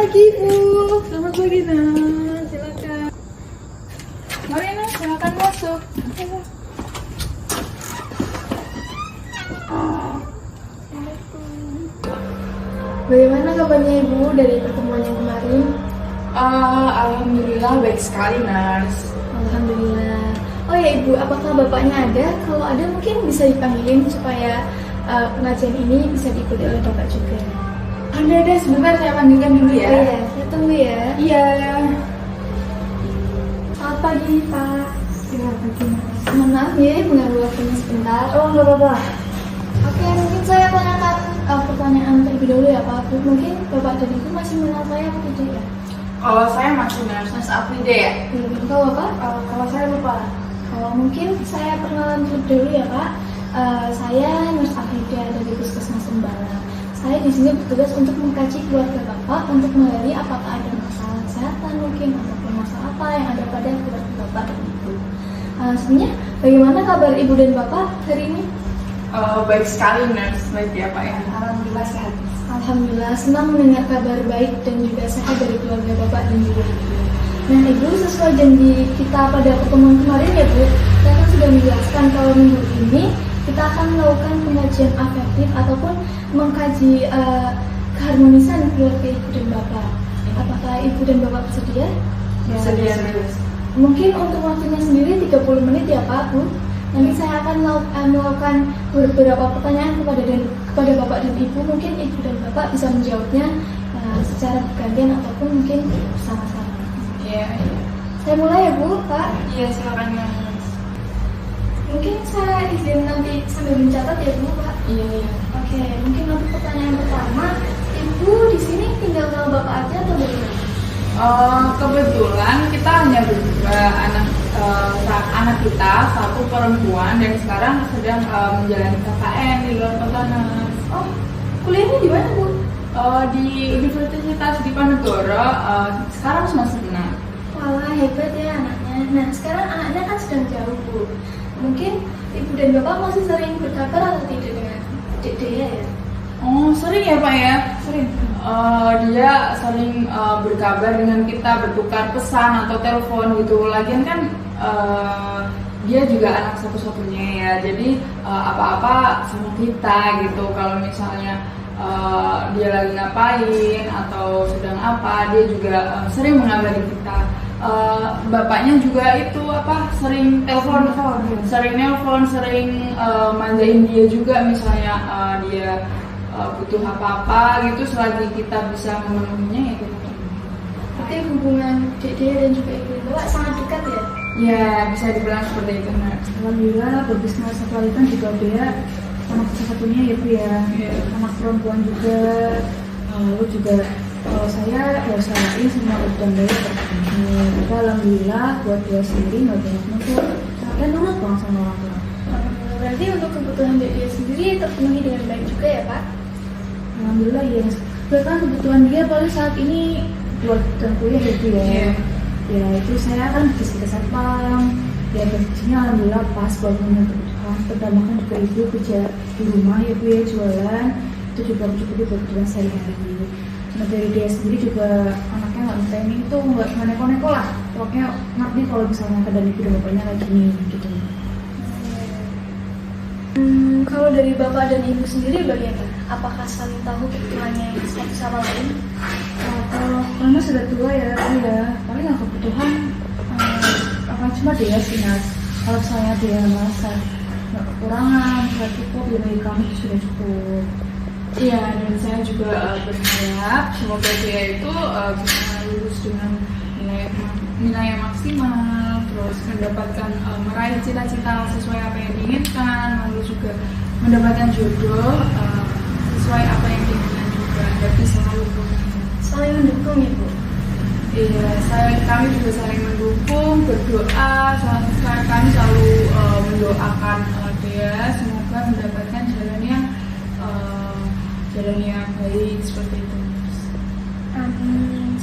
pagi, Bu. Selamat pagi, Nak. Silakan. Mari, Nak. Silakan masuk. Bagaimana kabarnya Ibu dari pertemuan yang kemarin? Alhamdulillah baik sekali, Nars. Alhamdulillah. Oh ya Ibu, apakah Bapaknya ada? Kalau ada mungkin bisa dipanggilin supaya pengajian ini bisa diikuti oleh Bapak juga. Ada, sebentar saya panggilkan dulu ya. Oh iya, saya tunggu ya. Iya. Selamat pagi, Pak. Selamat pagi, Nars. Mohon maaf ya, mengganggu waktunya sebentar. Oh, nggak apa-apa. Oke, mungkin saya tanyakan pertanyaan terlebih dahulu ya Pak. Mungkin Bapak dan Ibu masih mengenal saya atau tidak ya? Kalau saya masih Nars Afrida ya. Kalau Bapak? Kalau saya lupa. Kalau mungkin saya perkenalan terlebih dahulu ya Pak. Saya Nurse Afrida dari Puskesmas Sembala. Saya di sini bertugas untuk mengkaji keluarga Bapak untuk menggali apakah ada masalah kesehatan mungkin ataupun masalah apa yang ada pada keluarga Bapak dan Ibu. Sebenarnya bagaimana kabar Ibu dan Bapak hari ini? Baik sekali, Nars. Baik ya, Pak ya. Alhamdulillah sehat. Alhamdulillah senang mendengar kabar baik dan juga sehat dari keluarga Bapak dan juga Ibu. Nah Ibu, sesuai janji kita pada pertemuan kemarin ya Bu, saya kan sudah menjelaskan kalau minggu ini kita akan melakukan pengajian afektif ataupun mengkaji keharmonisan keluarga Ibu dan Bapak. Apakah Ibu dan Bapak bersedia? Bersedia, Nars. Mungkin untuk waktunya sendiri 30 menit ya Pak Bu. Nanti saya akan melakukan beberapa pertanyaan kepada Bapak dan Ibu. Mungkin Ibu dan Bapak bisa menjawabnya secara bergantian ataupun mungkin bersama-sama. Iya. Saya mulai ya Bu, Pak. Iya, silakan, Nars. Mungkin saya izin nanti sambil mencatat ya Bu, Pak. Iya. Oke, mungkin untuk pertanyaan pertama, Ibu di sini tinggal sama Bapak aja atau bagaimana? Kebetulan kita hanya berdua, anak kita satu perempuan dan sekarang sedang menjalani KKN di luar kota, Nars. Oh, kuliahnya di mana Bu? Di Universitas Diponegoro, sekarang semester 6. Wah, hebat ya anaknya. Nah, sekarang anaknya kan sedang jauh Bu. Mungkin Ibu dan Bapak masih sering berkabar atau tidak dengan Dek Dea ya? Oh, sering ya Pak ya? Sering. Dia sering berkabar dengan kita, bertukar pesan atau telepon gitu. Lagian kan dia juga anak satu-satunya ya. Jadi apa-apa sama kita gitu. Kalau misalnya dia lagi ngapain atau sedang apa, dia juga sering mengabari kita. Bapaknya juga itu sering telepon, sering nelpon, sering manjain dia juga misalnya dia butuh apa-apa gitu, selagi kita bisa memenuhinya ya kita. Tapi hubungan Dek Dea dan juga Ibu dan Bapak sangat dekat ya? Ya, bisa dibilang seperti itu, Nars. Alhamdulillah, bagus Mas. Apalagi kan juga dia anak satu-satunya ya Bu ya, anak perempuan juga. Lalu juga kalau saya ya usahain semua kebutuhan dia terpenuhi. Tapi alhamdulillah buat dia sendiri nggak banyak nuntut. Saya nurut banget sama orang tua. Berarti untuk kebutuhan Dek Dea sendiri terpenuhi dengan baik juga ya Pak? Alhamdulillah ya. Bahkan kebutuhan dia paling saat ini buat kebutuhan kuliah ya Bu ya. Iya. Ya itu saya kan di satpam. Ya gajinya alhamdulillah pas buat memenuhi kebutuhan. Pertama kan juga ibu kerja di rumah ya Bu ya, jualan. Itu juga mencukupi kebutuhan sehari-hari. Nah dari dia sendiri juga anaknya nggak minta ini itu nggak neko-neko lah. Pokoknya ngerti kalau misalnya keadaan ibu dan bapaknya kayak gini gitu. Kalau dari Bapak dan Ibu sendiri bagaimana? Apakah saling tahu kebutuhannya satu sama lain? Kalau karena sudah tua ya Bu ya, paling nggak kebutuhan cuma dia sih Nas. Kalau misalnya dia merasa nggak kekurangan, nggak cukup, ya bagi kami itu sudah cukup. Iya, dan saya juga berharap semoga dia itu bisa lulus dengan nilai yang maksimal, terus mendapatkan meraih cita-cita sesuai apa yang diinginkan, lalu juga mendapatkan jodoh sesuai apa yang diinginkan juga. Jadi selalu Saling mendukung ya Bu? iya, kami juga saling mendukung, berdoa, kami selalu mendoakan dia semoga mendapatkan jalan yang baik seperti itu.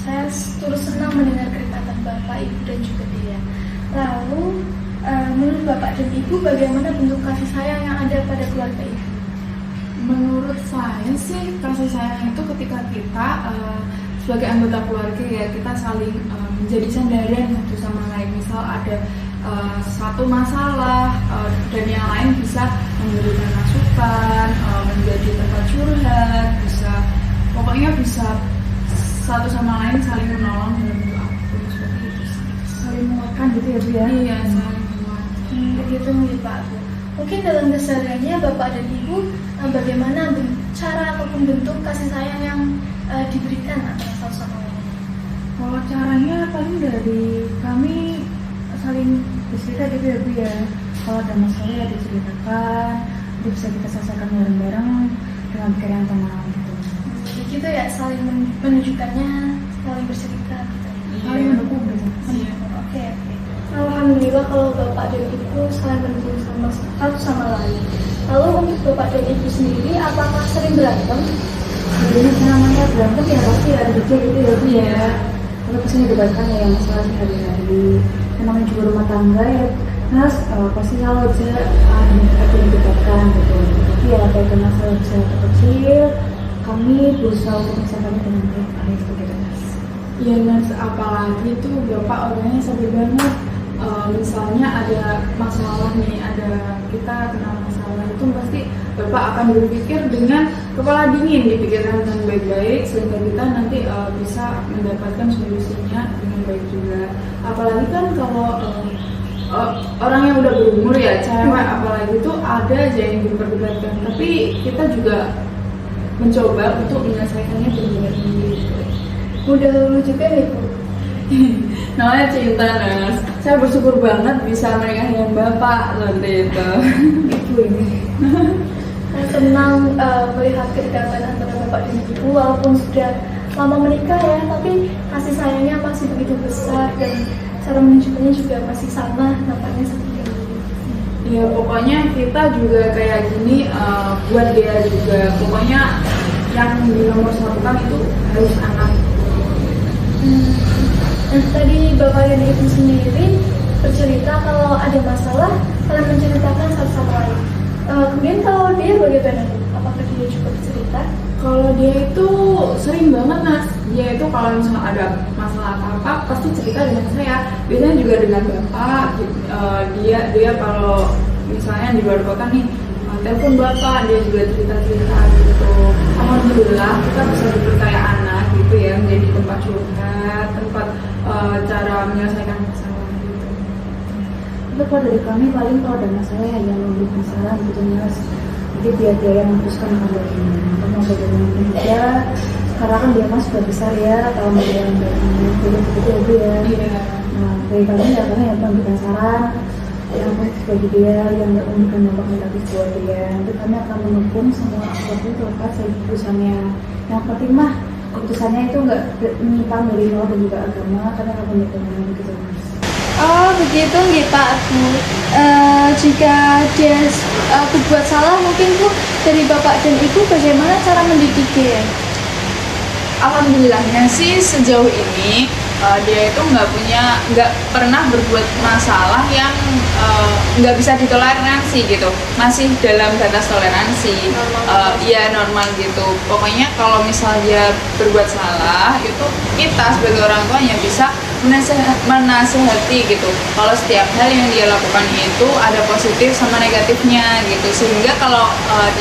Saya turut senang mendengar kenikmatan Bapak, Ibu dan juga Dea. Lalu menurut Bapak dan Ibu bagaimana bentuk kasih sayang yang ada pada keluarga Ibu? Menurut saya sih kasih sayang itu ketika kita sebagai anggota keluarga ya kita saling menjadi sandaran satu sama lain. Misal ada satu masalah dan yang lain bisa memberikan masukan, menjadi tempat curhat, pokoknya bisa satu sama lain saling menolong dalam bentuk apapun seperti itu sih. Saling menguatkan gitu ya Bu ya? Iya, saling menguatkan. Begitu nih Pak Bu. Mungkin dalam kesehariannya Bapak dan Ibu bagaimana cara ataupun bentuk kasih sayang yang diberikan antara satu sama lain? Kalau caranya paling dari kami saling bercerita gitu ya Bu ya. Kalau ada masalah ya diceritakan, itu bisa kita selesaikan bareng-bareng dengan pikiran yang tenang gitu. Begitu ya, saling menunjukkannya, saling bercerita gitu. Saling mendukung gitu. Iya. Oke. Alhamdulillah kalau Bapak dan Ibu saling mendukung satu sama lain. Lalu untuk Bapak dan Ibu sendiri, apakah sering berantem? Sebenarnya namanya berantem ya pasti ada gitu ya Bu ya. Kalau kesini debatkan ya masalah sehari-hari. Namanya juga rumah tangga ya, Mas pasti kalau bisa didebatkan gitu. Tapi ya kayak masalah besar atau kecil, kami berusaha untuk menyelesaikannya dengan baik seperti itu Mas. Iya Mas, apalagi tuh Bapak orangnya sabar banget. Misalnya ada masalah nih, kita kena masalah itu pasti Bapak akan berpikir dengan kepala dingin, dipikirkan dengan baik-baik sehingga kita nanti bisa mendapatkan solusinya dengan baik juga. Apalagi kan kalau orang yang udah berumur ya, cewek apalagi tuh ada aja yang diperdebatkan, tapi kita juga mencoba untuk menyelesaikannya benar-benar gitu. Udah lulu juga nih Bu. Namanya cinta Nas. Saya bersyukur banget bisa menikah dengan Bapak seperti itu. Ibu ini. Saya senang melihat kedekatan antara Bapak dan Ibu walaupun sudah lama menikah ya, tapi kasih sayangnya masih begitu besar dan cara menunjukkannya juga masih sama nampaknya seperti ini. Ya pokoknya kita juga kayak gini buat dia juga. Pokoknya yang di nomor satu kan itu harus anak. Nah, tadi Bapak dan Ibu sendiri bercerita kalau ada masalah kalian menceritakan satu sama lain. Kemudian kalau dia bagaimana? Apakah dia juga bercerita? Kalau dia itu sering banget Nas. Dia itu kalau misalnya ada masalah apa-apa pasti cerita dengan saya. Biasanya juga dengan Bapak. Dia kalau misalnya di luar kota nih telepon Bapak, dia juga cerita-cerita gitu. Alhamdulillah kita bisa dipercaya anak gitu ya, menjadi tempat curhat, tempat cara menyelesaikan masalah gitu. Tapi kalau dari kami paling kalau ada masalah ya yang memberikan saran gitu Mas. Jadi biar dia yang memutuskan akan bagaimana. Mau bagaimana juga. Sekarang kan dia Mas sudah besar ya, kalau mau dia yang begitu ya. Iya. Nah dari kami ya kami yang memberikan saran yang positif bagi dia, yang nggak memberikan dampak negatif buat dia. Nanti kami akan mendukung semua apapun terlepas dari keputusannya. Yang penting mah keputusannya itu nggak menyimpang dari nol dan juga agama, karena akan mendukung gitu Mas. Oh begitu nih Pak Bu. Jika dia berbuat salah mungkin Bu dari Bapak dan Ibu bagaimana cara mendidik dia? Alhamdulillahnya sih sejauh ini dia itu nggak pernah berbuat masalah yang nggak bisa ditoleransi gitu, masih dalam batas toleransi. Iya normal gitu. Pokoknya kalau misal dia berbuat salah itu kita sebagai orang tuanya bisa menasehati gitu. Kalau setiap hal yang dia lakukan itu ada positif sama negatifnya gitu, sehingga kalau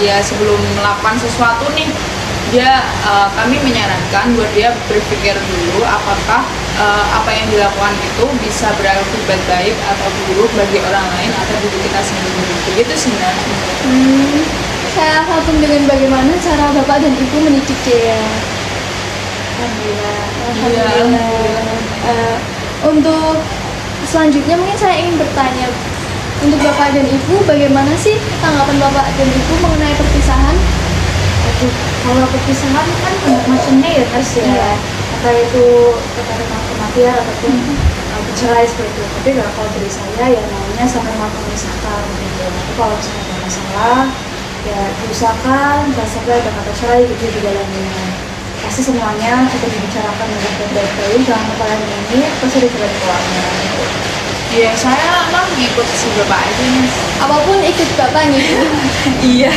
dia sebelum melakukan sesuatu nih kami menyarankan buat dia berpikir dulu apakah apa yang dilakukan itu bisa berakibat baik atau buruk bagi orang lain atau diri kita sendiri. Begitu sih Mas. Saya kagum dengan bagaimana cara Bapak dan Ibu mendidik dia. Alhamdulillah. Alhamdulillah. Untuk selanjutnya mungkin saya ingin bertanya untuk Bapak dan Ibu, bagaimana sih tanggapan Bapak dan Ibu mengenai perpisahan? Kalau perpisahan kan banyak macamnya ya Mas ya. Iya. Entah itu tentang kematian ataupun bercerai seperti itu. Tapi kalau dari saya ya namanya sama-sama memisahkan gitu. Tapi kalau misalnya ada masalah ya diusahakan jangan sampai ada kata cerai gitu di dalamnya. Pasti semuanya kita dibicarakan dengan baik-baik, jangan kepala ini pasti ada jalan keluarnya gitu. Iya saya mah ngikut si Bapak aja Mas. Apapun ikut Bapak nih Bu. Iya.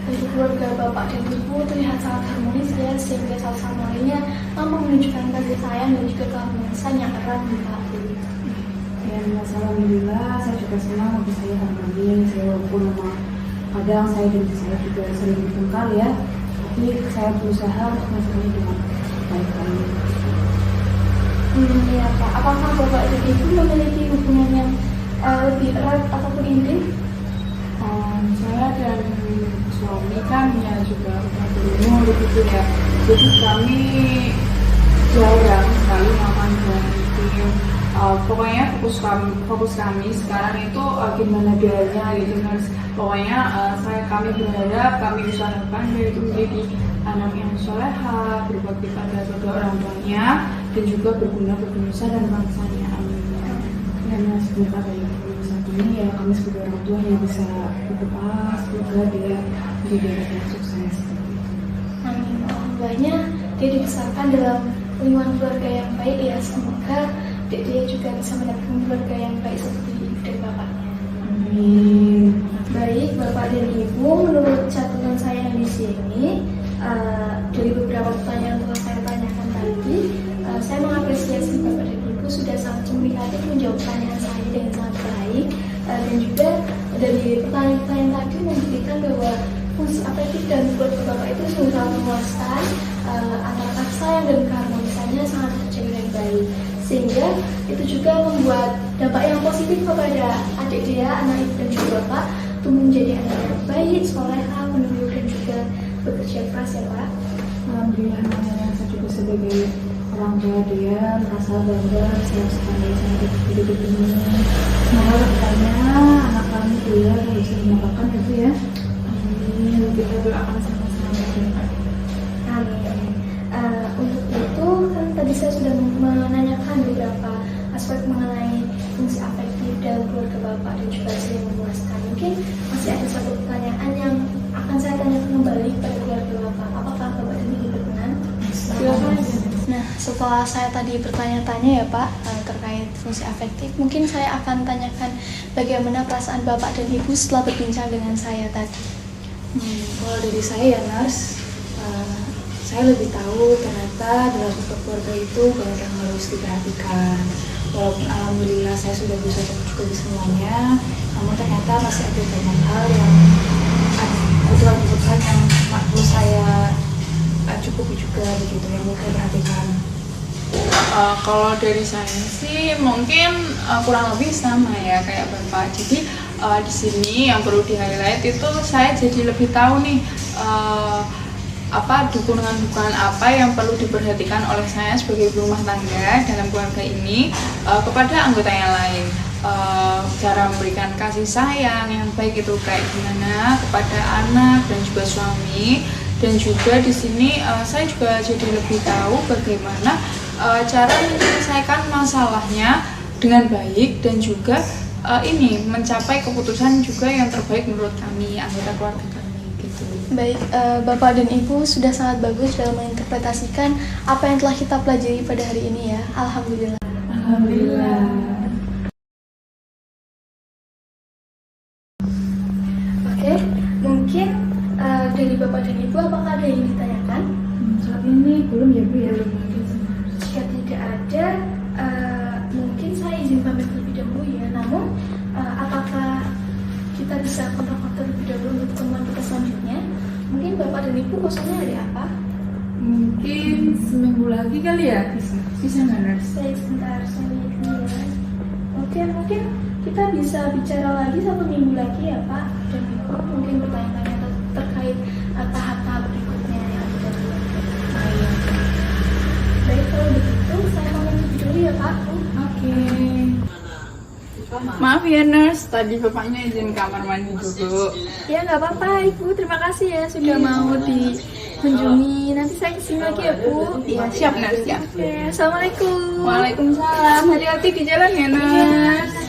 Dari keluarga Bapak dan Ibu terlihat sangat harmonis ya, sehingga satu sama lainnya mampu menunjukkan kasih sayang dan juga keharmonisan yang erat di hati. Ya, alhamdulillah saya juga senang waktu saya harmoni. Saya walaupun memang kadang saya dan istri saya juga sering bertengkar ya, tapi saya berusaha untuk menyelesaikannya dengan baik-baik. Ya Pak, apakah Bapak dan Ibu memiliki hubungan yang lebih erat ataupun intim? Saya dan suami kan ya juga udah berumur begitu ya, jadi kami jarang sekali makan dan intim. Pokoknya fokus kami sekarang itu gimana dianya gitu kan. Pokoknya kami berharap, kami usahakan dia itu menjadi anak yang soleha, berbakti pada kedua orang tuanya, dan juga berguna bagi nusa dan bangsanya. Amin. Dan semoga dari saat ini ya kami sebagai orang tua yang bisa berdoa semoga dia menjadi anak yang sukses. Amin. Alhamdulillahnya dia dibesarkan dalam lingkungan keluarga yang baik ya. Semoga dia juga bisa mendapatkan keluarga yang baik seperti ibu dan bapaknya. Amin. Baik, Bapak dan Ibu, menurut catatan saya di sini, dari beberapa pertanyaan yang telah saya tanyakan tadi, saya mengapresiasi Bapak dan Ibu sudah sangat komunikatif menjawab pertanyaan saya dengan sangat baik, dan juga dari pertanyaan-pertanyaan tadi membuktikan bahwa fungsi afektif dan keluarga Bapak itu sungguh sangat memuaskan, antara kasih sayang dan keharmonisannya sangat terjaga dengan baik, sehingga itu juga membuat dampak yang positif kepada adik dia, anak ibu dan juga Bapak, tumbuh menjadi anak yang baik, soleha, menurut dan juga bekerja keras ya Pak. Alhamdulillah, saya juga sebagai orang tua dia merasa bangga saya sekali saya hidup ini. Semoga kedepannya anak kami dia bisa mendapatkan itu ya. Amin. Kita doakan sama-sama. Amin. Untuk itu kan tadi saya sudah menanyakan beberapa aspek mengenai fungsi afektif dalam keluarga Bapak dan juga saya memuaskan. Mungkin masih ada satu pertanyaan yang akan saya tanyakan kembali kepada keluarga Bapak. Apakah Bapak dan Ibu berkenan? Silakan. Nah, setelah saya tadi bertanya-tanya ya Pak terkait fungsi afektif, mungkin saya akan tanyakan bagaimana perasaan Bapak dan Ibu setelah berbincang dengan saya tadi. Kalau dari saya ya Nars, saya lebih tahu ternyata dalam satu keluarga itu banyak yang harus diperhatikan. Walaupun alhamdulillah saya sudah bisa mencukupi semuanya, namun ternyata masih ada banyak hal yang ada kebutuhan yang perlu saya cukupi juga begitu yang saya perhatikan. Kalau dari saya sih mungkin kurang lebih sama ya kayak Bapak. Jadi di sini yang perlu di-highlight itu saya jadi lebih tahu nih dukungan apa yang perlu diperhatikan oleh saya sebagai ibu rumah tangga dalam keluarga ini kepada anggota yang lain. Cara memberikan kasih sayang yang baik itu kayak gimana kepada anak dan juga suami, dan juga di sini saya juga jadi lebih tahu bagaimana cara menyelesaikan masalahnya dengan baik dan juga mencapai keputusan juga yang terbaik menurut kami anggota keluarga kami gitu. Baik, Bapak dan Ibu sudah sangat bagus dalam menginterpretasikan apa yang telah kita pelajari pada hari ini ya. Alhamdulillah. Alhamdulillah. Oke, mungkin dari Bapak dan Ibu apakah ada yang ditanyakan? Saat ini belum ya Bu ya. Jika tidak ada, mungkin saya izin pamit terlebih dahulu ya. Namun, apakah kita bisa kontak-kontak terlebih dahulu untuk pertemuan kita selanjutnya? Mungkin Bapak dan Ibu kosongnya hari apa? Mungkin seminggu lagi kali ya, bisa nggak Nurse? Saya sebentar, saya lihat dulu ya. Oke, mungkin kita bisa bicara lagi 1 minggu lagi ya Pak dan Ibu. Mungkin bertanya-tanya terkait tahap-tahap berikutnya yang kita lakukan. Baik, kalau begitu saya pamit dulu ya Pak. Oke. Maaf ya Nurse, tadi bapaknya izin kamar mandi dulu. Ya nggak apa-apa Ibu, terima kasih ya sudah mau dikunjungi. Nanti saya kesini lagi ya Bu. Iya siap Nurse, siap. Oke, Assalamualaikum. Waalaikumsalam, hati-hati di jalan ya Nurse.